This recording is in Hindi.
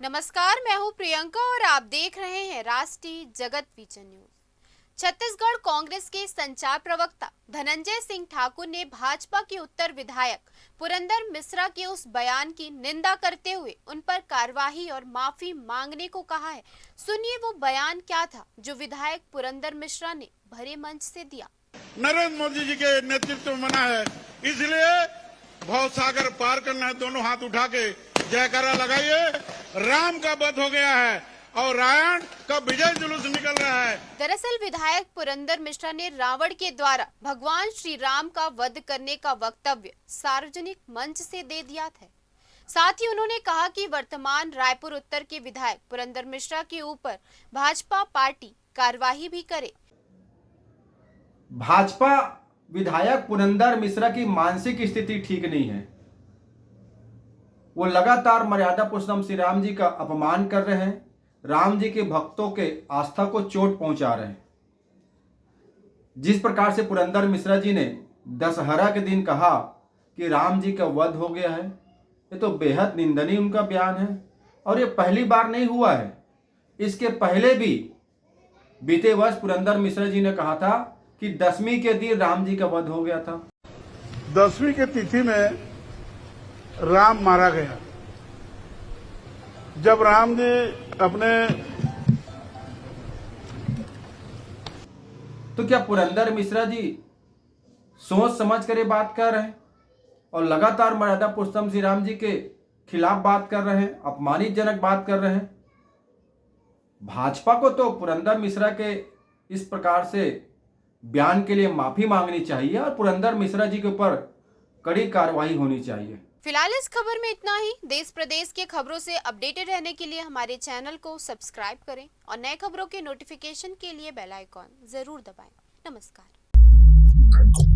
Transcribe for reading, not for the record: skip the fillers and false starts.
नमस्कार, मैं हूं प्रियंका और आप देख रहे हैं राष्ट्रीय जगत विजन न्यूज। छत्तीसगढ़ कांग्रेस के संचार प्रवक्ता धनंजय सिंह ठाकुर ने भाजपा के उत्तर विधायक पुरंदर मिश्रा के उस बयान की निंदा करते हुए उन पर कार्रवाई और माफी मांगने को कहा है। सुनिए वो बयान क्या था जो विधायक पुरंदर मिश्रा ने भरे मंच से दिया। नरेंद्र मोदी जी के नेतृत्व में बना है, इसलिए भव सागर पार करना है। दोनों हाथ उठा के जयकारा लगाइए। राम का वध हो गया है और रावण का विजय जुलूस निकल रहा है। दरअसल विधायक पुरंदर मिश्रा ने रावण के द्वारा भगवान श्री राम का वध करने का वक्तव्य सार्वजनिक मंच से दे दिया था। साथ ही उन्होंने कहा कि वर्तमान रायपुर उत्तर के विधायक पुरंदर मिश्रा के ऊपर भाजपा पार्टी कार्रवाई भी करे। भाजपा विधायक पुरंदर मिश्रा की मानसिक स्थिति ठीक नहीं है। वो लगातार मर्यादा पुरुषोत्तम श्री राम जी का अपमान कर रहे हैं, राम जी के भक्तों के आस्था को चोट पहुंचा रहे हैं। जिस प्रकार से पुरंदर मिश्रा जी ने दशहरा के दिन कहा कि राम जी का वध हो गया है, ये तो बेहद निंदनीय उनका बयान है। और ये पहली बार नहीं हुआ है, इसके पहले भी बीते वर्ष पुरंदर मिश्रा जी ने कहा था कि 10वीं के दिन राम जी का वध हो गया था। 10वीं की तिथि में राम मारा गया। जब राम जी अपने तो क्या पुरंदर मिश्रा जी सोच समझ कर ये बात कर रहे हैं और लगातार मर्यादा पुरुषोत्तम श्री राम जी के खिलाफ बात कर रहे हैं, अपमानजनक बात कर रहे हैं। भाजपा को तो पुरंदर मिश्रा के इस प्रकार से बयान के लिए माफी मांगनी चाहिए और पुरंदर मिश्रा जी के ऊपर कड़ी कार्रवाई होनी चाहिए। फिलहाल इस खबर में इतना ही। देश प्रदेश के खबरों से अपडेटेड रहने के लिए हमारे चैनल को सब्सक्राइब करें और नए खबरों के नोटिफिकेशन के लिए बेल आइकॉन जरूर दबाएं। नमस्कार।